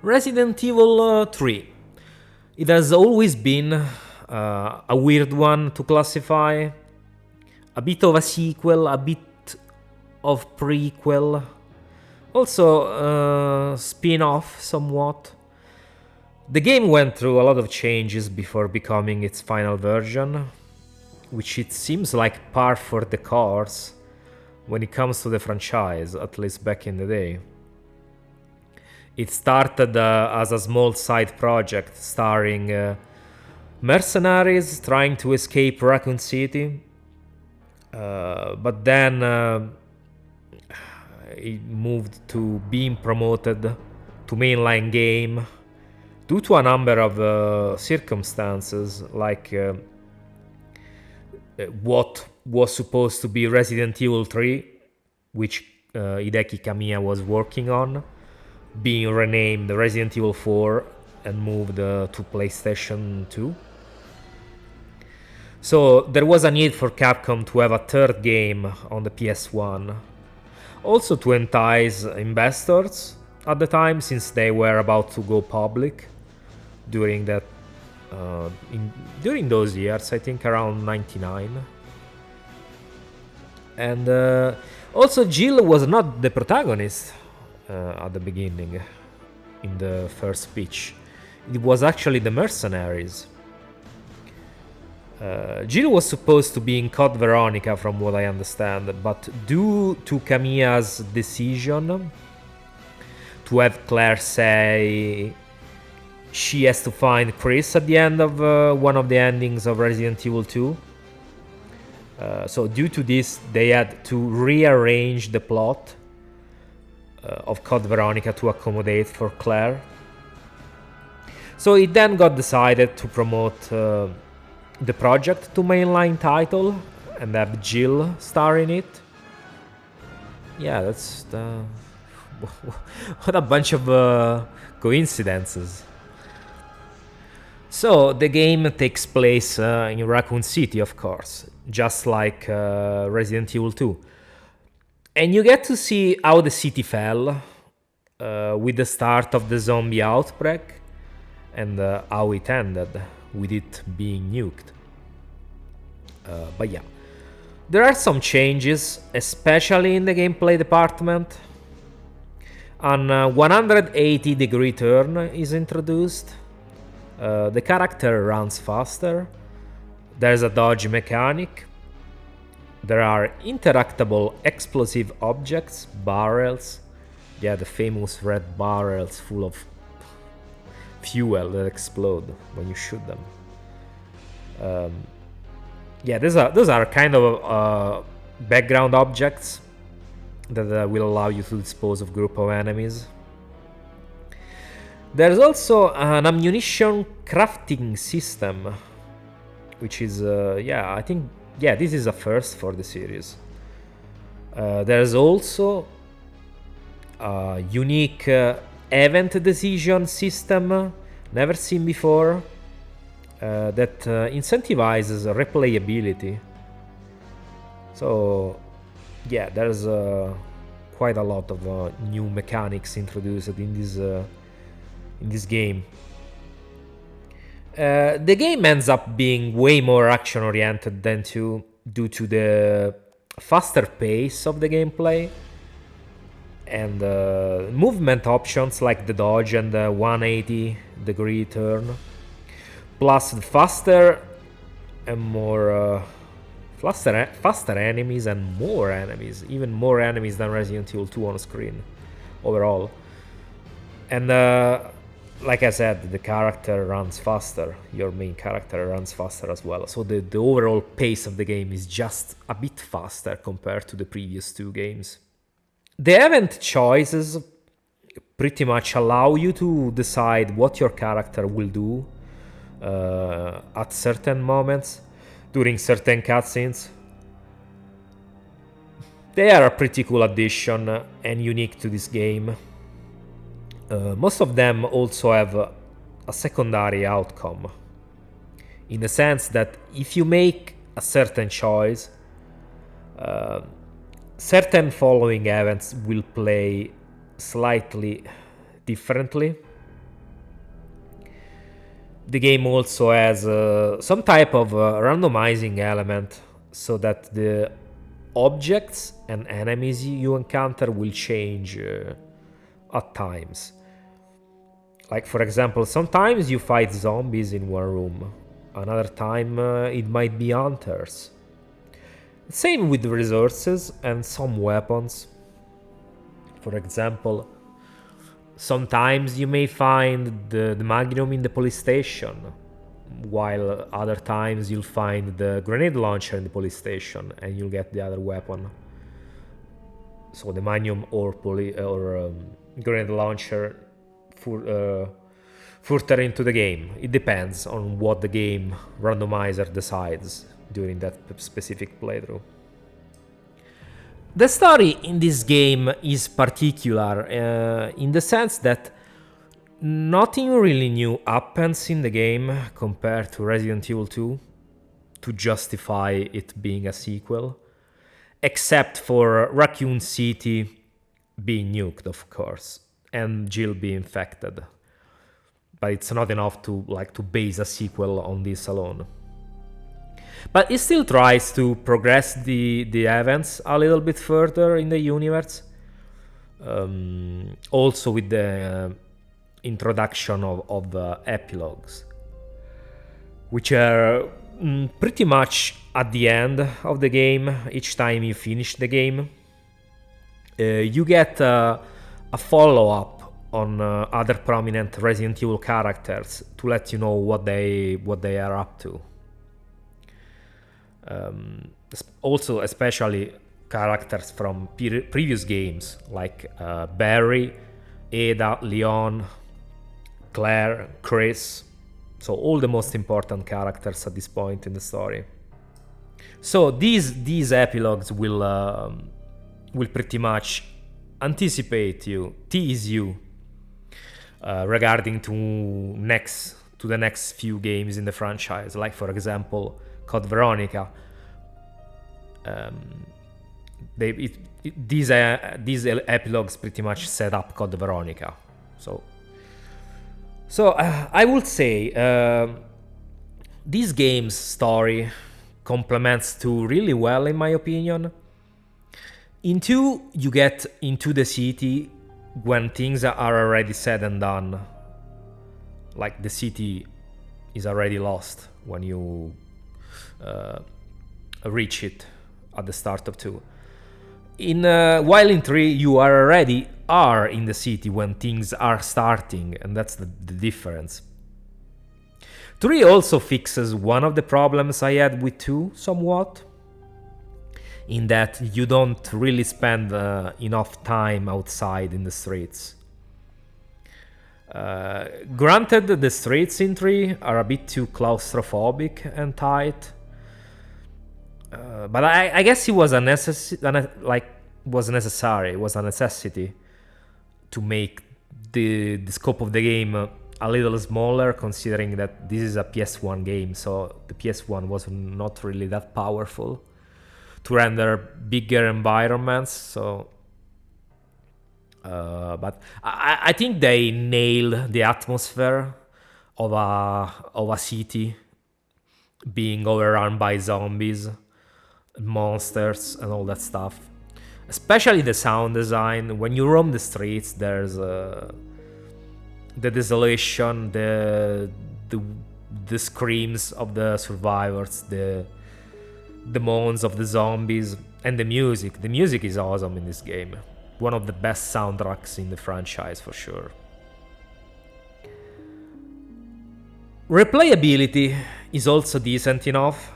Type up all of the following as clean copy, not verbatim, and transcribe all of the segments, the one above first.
Resident Evil 3. It has always been a weird one to classify. A bit of a sequel, a bit of prequel. Also, spin-off somewhat. The game went through a lot of changes before becoming its final version, which it seems like par for the course when it comes to the franchise, at least back in the day. It started as a small side project starring mercenaries trying to escape Raccoon City, but then it moved to being promoted to mainline game due to a number of circumstances, like what was supposed to be Resident Evil 3, which Hideki Kamiya was working on, being renamed Resident Evil 4 and moved to PlayStation 2. So there was a need for Capcom to have a third game on the PS1. Also to entice investors at the time, since they were about to go public during that during those years, I think around 99. And also Jill was not the protagonist at the beginning in the first pitch. It was actually the Mercenaries. Jill was supposed to be in Code Veronica, from what I understand, but due to Kamiya's decision to have Claire say she has to find Chris at the end of one of the endings of Resident Evil 2. So due to this, they had to rearrange the plot of Code Veronica to accommodate for Claire. So it then got decided to promote the project to mainline title and have Jill star in it. Yeah, that's what a bunch of coincidences. So the game takes place in Raccoon City, of course, just like Resident Evil 2. And you get to see how the city fell with the start of the zombie outbreak and how it ended with it being nuked. But yeah, there are some changes, especially in the gameplay department. An 180-degree turn is introduced. The character runs faster. There's a dodge mechanic. There are interactable explosive objects, barrels. Yeah, the famous red barrels full of fuel that explode when you shoot them. Yeah, those are kind of background objects that will allow you to dispose of group of enemies. There's also an ammunition crafting system, which is, I think, this is a first for the series. There's also a unique event decision system, never seen before, that incentivizes replayability. So, yeah, there's quite a lot of new mechanics introduced in this game. The game ends up being way more action-oriented due to the faster pace of the gameplay and movement options like the dodge and the 180-degree turn, plus the faster and more faster enemies and more enemies, even more enemies than Resident Evil 2 on screen overall. And like I said, the character runs faster. Your main character runs faster as well. So the overall pace of the game is just a bit faster compared to the previous two games. The event choices pretty much allow you to decide what your character will do at certain moments during certain cutscenes. They are a pretty cool addition and unique to this game. Most of them also have a secondary outcome, in the sense that if you make a certain choice, certain following events will play slightly differently. The game also has some type of randomizing element so that the objects and enemies you encounter will change at times. Like, for example, sometimes you fight zombies in one room, another time it might be hunters. Same with resources and some weapons. For example, sometimes you may find the Magnum in the police station, while other times you'll find the grenade launcher in the police station and you'll get the other weapon. So the Magnum or grenade launcher further into the game. It depends on what the game randomizer decides during that specific playthrough. The story in this game is particular in the sense that nothing really new happens in the game compared to Resident Evil 2 to justify it being a sequel, except for Raccoon City being nuked, of course, and Jill being infected. But it's not enough to base a sequel on this alone. But it still tries to progress the events a little bit further in the universe. Also with the introduction of epilogues, which are pretty much at the end of the game. Each time you finish the game, you get a follow-up on other prominent Resident Evil characters to let you know what they are up to. Also, especially characters from previous games like Barry, Ada, Leon, Claire, Chris. So all the most important characters at this point in the story. So these epilogues will pretty much anticipate you, tease you regarding to the next few games in the franchise. Like, for example, Code Veronica. These epilogues pretty much set up Code Veronica. So I would say this game's story complements 2 really well, in my opinion. In 2, you get into the city when things are already said and done. Like, the city is already lost when you reach it at the start of 2. While in 3, you already are in the city when things are starting, and that's the difference. 3 also fixes one of the problems I had with 2 somewhat, in that you don't really spend enough time outside in the streets. Granted, the streets in 3 are a bit too claustrophobic and tight, but I guess it was necessary. It was a necessity to make the scope of the game a little smaller, considering that this is a PS1 game, so the PS1 was not really that powerful to render bigger environments. So, but I think they nailed the atmosphere of a city being overrun by zombies, monsters, and all that stuff. Especially the sound design. When you roam the streets, there's the desolation, the screams of the survivors, the moans of the zombies, and the music. The music is awesome in this game. One of the best soundtracks in the franchise, for sure. Replayability is also decent enough.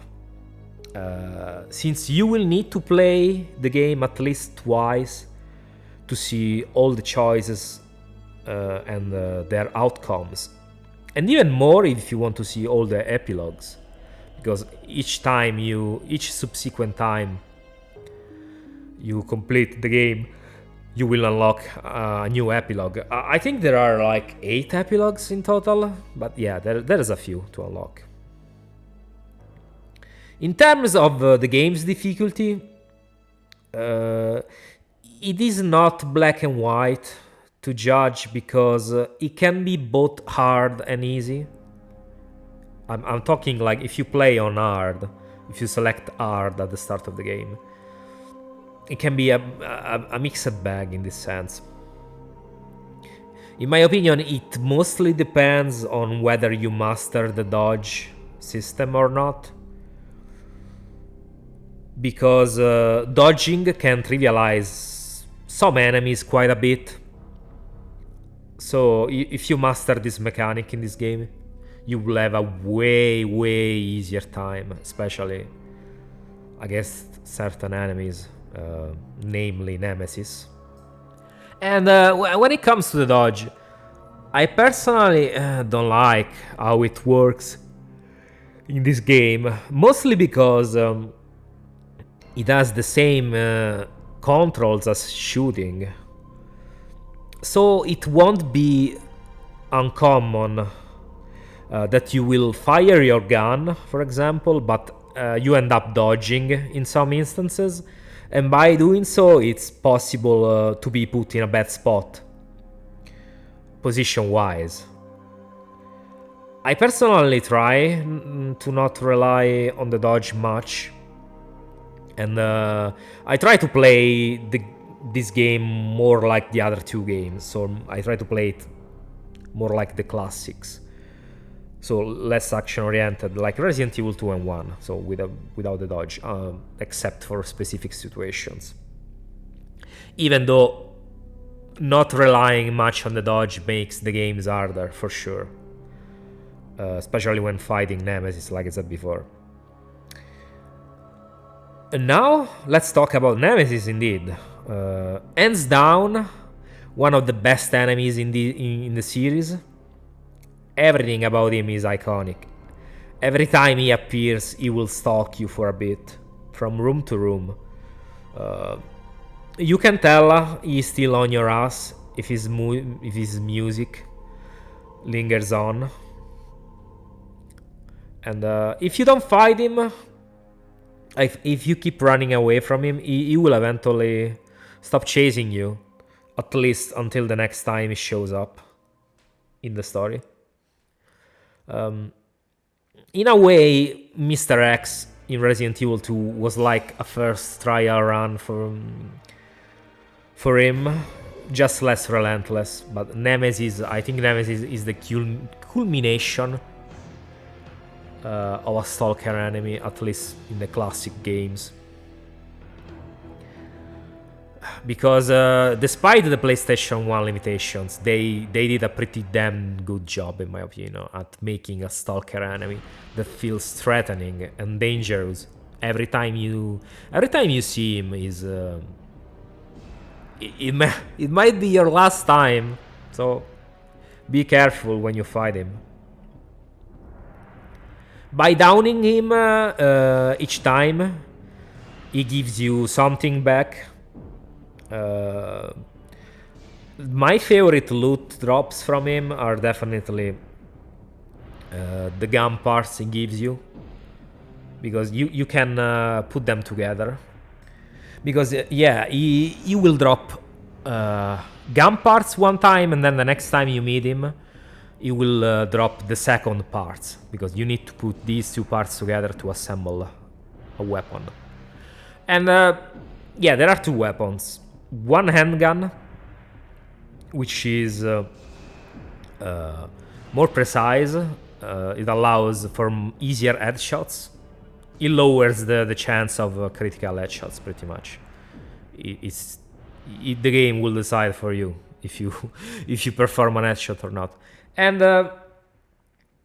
Since you will need to play the game at least twice to see all the choices and their outcomes, and even more if you want to see all the epilogues, because each subsequent time you complete the game, you will unlock a new epilogue. I think there are like 8 epilogues in total, but yeah, there is a few to unlock. In terms of the game's difficulty, it is not black and white to judge, because it can be both hard and easy. I'm talking like if you play on hard, if you select hard at the start of the game, it can be a mixed bag in this sense. In my opinion, it mostly depends on whether you master the dodge system or not. Because dodging can trivialize some enemies quite a bit. So if you master this mechanic in this game, you will have a way easier time, especially against certain enemies, namely Nemesis. And when it comes to the dodge, I personally don't like how it works in this game, mostly because it has the same controls as shooting. So it won't be uncommon that you will fire your gun, for example, but you end up dodging in some instances. And by doing so, it's possible to be put in a bad spot, position-wise. I personally try to not rely on the dodge much. And I try to play this game more like the other two games. So I try to play it more like the classics. So less action-oriented, like Resident Evil 2 and 1. So without the dodge, except for specific situations. Even though not relying much on the dodge makes the games harder, for sure. Especially when fighting Nemesis, like I said before. And now, let's talk about Nemesis indeed. Hands down, one of the best enemies in the series. Everything about him is iconic. Every time he appears, he will stalk you for a bit, from room to room. You can tell he's still on your ass if his music lingers on. And if you don't fight him, if you keep running away from him, he will eventually stop chasing you, at least until the next time he shows up in the story. In a way, Mr. X in Resident Evil 2 was like a first trial run for him, just less relentless. But Nemesis, I think Nemesis is the culmination of a stalker enemy, at least in the classic games. Because despite the PlayStation 1 limitations, they did a pretty damn good job, in my opinion, at making a stalker enemy that feels threatening and dangerous. Every time you see him, it might be your last time, so be careful when you fight him. By downing him each time, he gives you something back. My favorite loot drops from him are definitely the gun parts he gives you, because you can put them together. Because yeah, he will drop gun parts one time, and then the next time you meet him, he will drop the second parts, because you need to put these two parts together to assemble a weapon. And yeah, there are two weapons. One handgun, which is more precise. It allows for easier headshots. It lowers the chance of critical headshots pretty much. The game will decide for you if you perform an headshot or not. And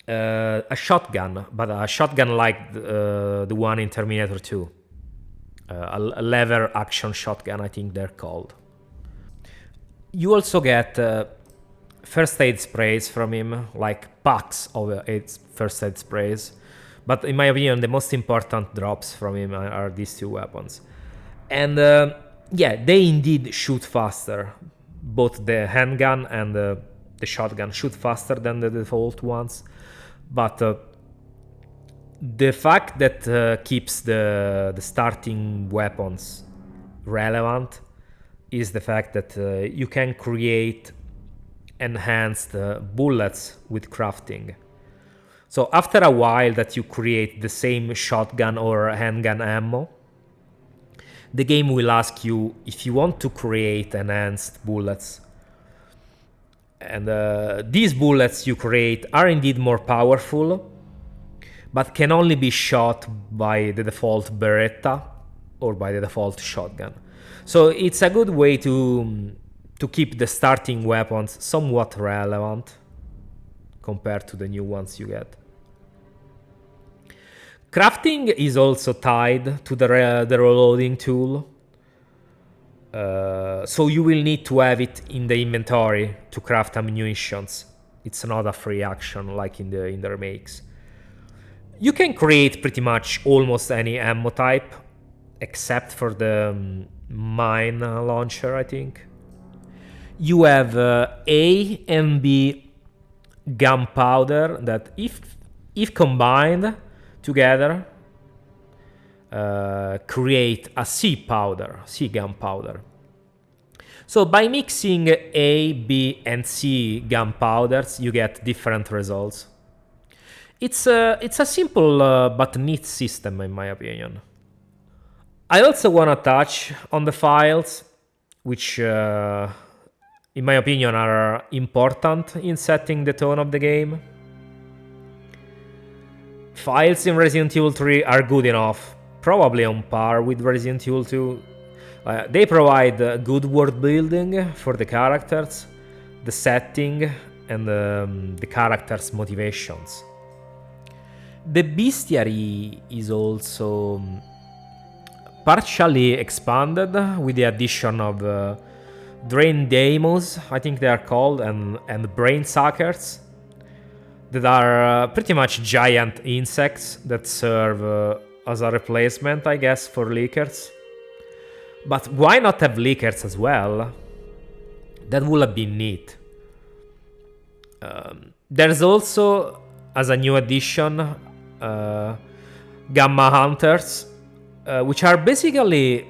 a shotgun, but a shotgun like the one in Terminator 2. A lever action shotgun, I think they're called. You also get first aid sprays from him, like packs of first aid sprays. But in my opinion, the most important drops from him are these two weapons. And yeah, they indeed shoot faster. Both the handgun and the shotgun shoot faster than the default ones. But the fact that keeps the starting weapons relevant is the fact that you can create enhanced bullets with crafting. So after a while that you create the same shotgun or handgun ammo, the game will ask you if you want to create enhanced bullets. And these bullets you create are indeed more powerful, but can only be shot by the default Beretta or by the default shotgun. So it's a good way to keep the starting weapons somewhat relevant compared to the new ones you get. Crafting is also tied to the reloading tool. So you will need to have it in the inventory to craft ammunitions. It's not a free action like in the remakes. You can create pretty much almost any ammo type, except for the mine launcher, I think. You have A and B gunpowder that, if combined together, create a C gunpowder. So by mixing A, B, and C gunpowders, you get different results. It's a simple but neat system, in my opinion. I also want to touch on the files, which, in my opinion, are important in setting the tone of the game. Files in Resident Evil 3 are good enough, probably on par with Resident Evil 2. They provide good world building for the characters, the setting, and the characters' motivations. The bestiary is also partially expanded with the addition of drain demos, I think they are called, and brain suckers that are pretty much giant insects that serve as a replacement, I guess, for leakers. But why not have leakers as well? That would have been neat. There's also, as a new addition, Gamma Hunters, which are basically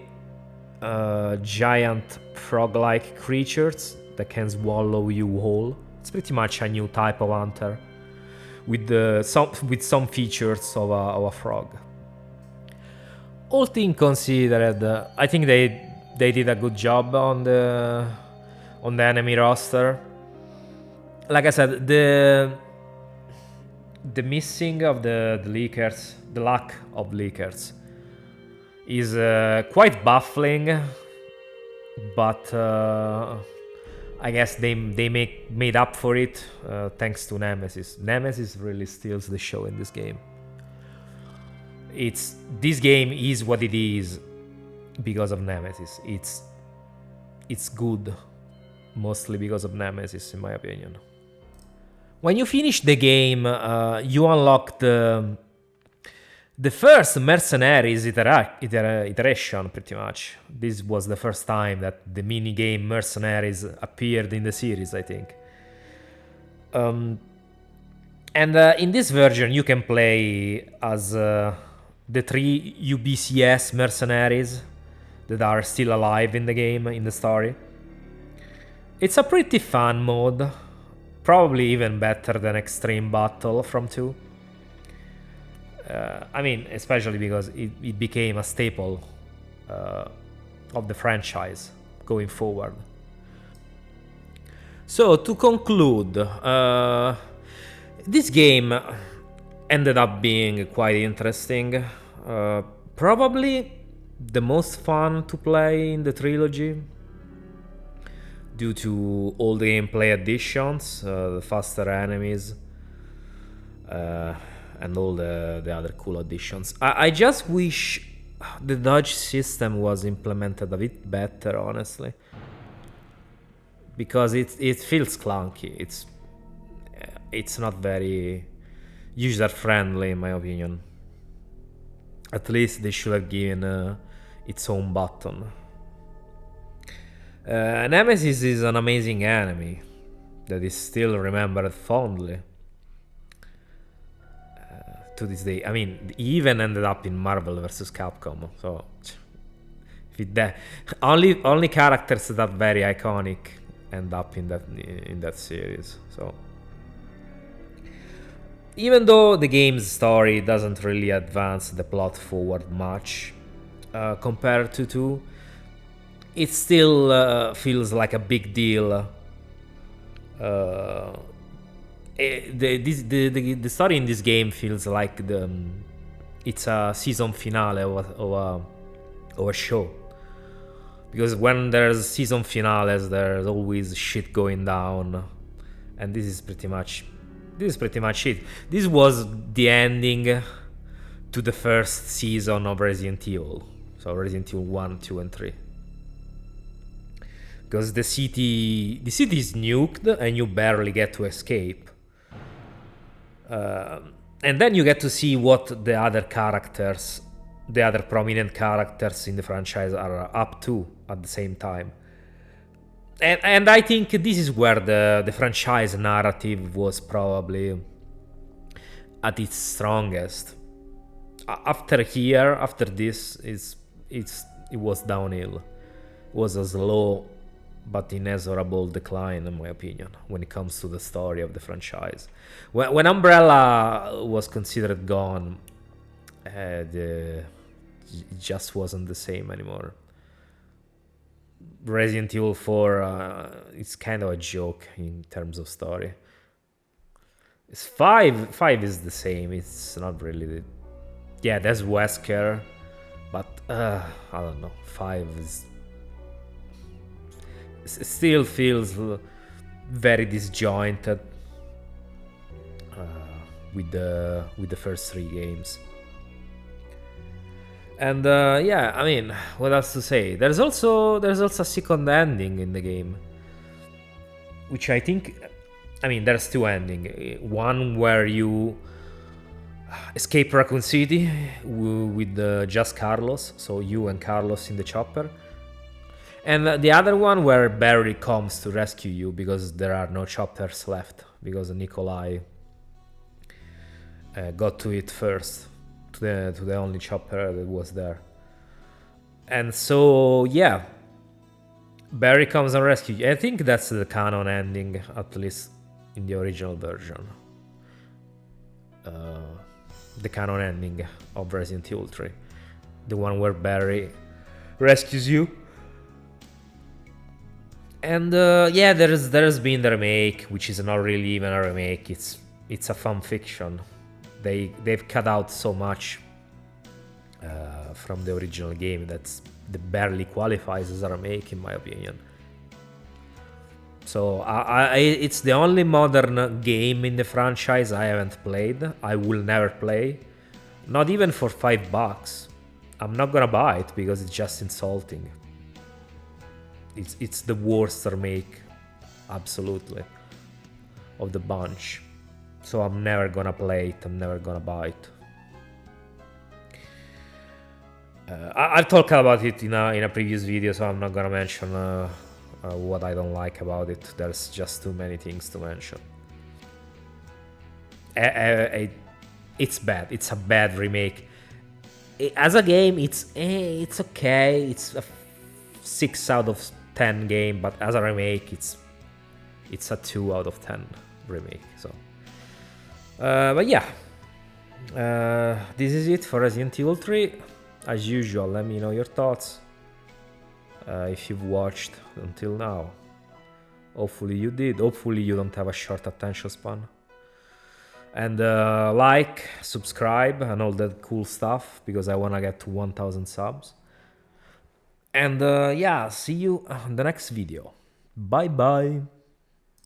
giant frog-like creatures that can swallow you whole. It's pretty much a new type of hunter with some features of a frog. All things considered, I think they did a good job on the enemy roster. Like I said, the missing of the leakers, the lack of leakers, is quite baffling, but I guess they made up for it thanks to Nemesis. Nemesis really steals the show in this game. This game is what it is because of Nemesis. It's good mostly because of Nemesis, in my opinion. When you finish the game, you unlock the first Mercenaries iteration, pretty much. This was the first time that the minigame Mercenaries appeared in the series, I think. And in this version, you can play as the 3 UBCS mercenaries that are still alive in the game, in the story. It's a pretty fun mode, probably even better than Extreme Battle from 2. I mean, especially because it became a staple of the franchise going forward. So, to conclude, this game ended up being quite interesting. Probably the most fun to play in the trilogy, due to all the gameplay additions, the faster enemies, and all the other cool additions. I just wish the dodge system was implemented a bit better, honestly, because it feels clunky. It's not very user friendly, in my opinion. At least they should have given its own button. Nemesis is an amazing enemy that is still remembered fondly to this day. I mean, he even ended up in Marvel vs. Capcom. So, only characters that are very iconic end up in that series. So, even though the game's story doesn't really advance the plot forward much compared to 2, it still feels like a big deal. The story in this game feels like it's a season finale of a show. Because when there's season finales, there's always shit going down, and this is pretty much it. This was the ending to the first season of Resident Evil, so Resident Evil 1, 2, and 3. Because the city is nuked and you barely get to escape. And then you get to see what the other prominent characters in the franchise are up to at the same time. And I think this is where the franchise narrative was probably at its strongest. After this, it was downhill. It was a slow but inexorable decline, in my opinion, when it comes to the story of the franchise. When Umbrella was considered gone, it just wasn't the same anymore. Resident Evil 4 it's kind of a joke in terms of story. It's 5 is the same. It's not really yeah, there's Wesker, but I don't know. 5 is it still feels very disjointed with the first 3 games. And yeah, I mean, what else to say? There's also a second ending in the game, which I think, I mean, there's 2 endings. One where you escape Raccoon City with just Carlos, so you and Carlos in the chopper. And the other one where Barry comes to rescue you because there are no choppers left, because Nikolai got to it first, to the only chopper that was there. And so yeah, Barry comes and rescues you. I think that's the canon ending, at least in the original version. The canon ending of Resident Evil 3, the one where Barry rescues you. And yeah, there's been the remake, which is not really even a remake. It's a fan fiction. They've cut out so much from the original game that barely qualifies as a remake, in my opinion. So it's the only modern game in the franchise I haven't played. I will never play, not even for $5. I'm not gonna buy it because it's just insulting. It's the worst remake, absolutely, of the bunch. So I'm never gonna play it. I'm never gonna buy it. I'll talk about it in a previous video, so I'm not gonna mention what I don't like about it. There's just too many things to mention. It's bad. It's a bad remake. As a game, it's okay. It's a 6 out of 10 game, but as a remake, it's a 2 out of 10 remake. So, but yeah, this is it for Resident Evil 3. As usual, let me know your thoughts. If you've watched until now. Hopefully you did. Hopefully you don't have a short attention span. And like, subscribe, and all that cool stuff, because I want to get to 1000 subs. And yeah, see you in the next video. Bye bye.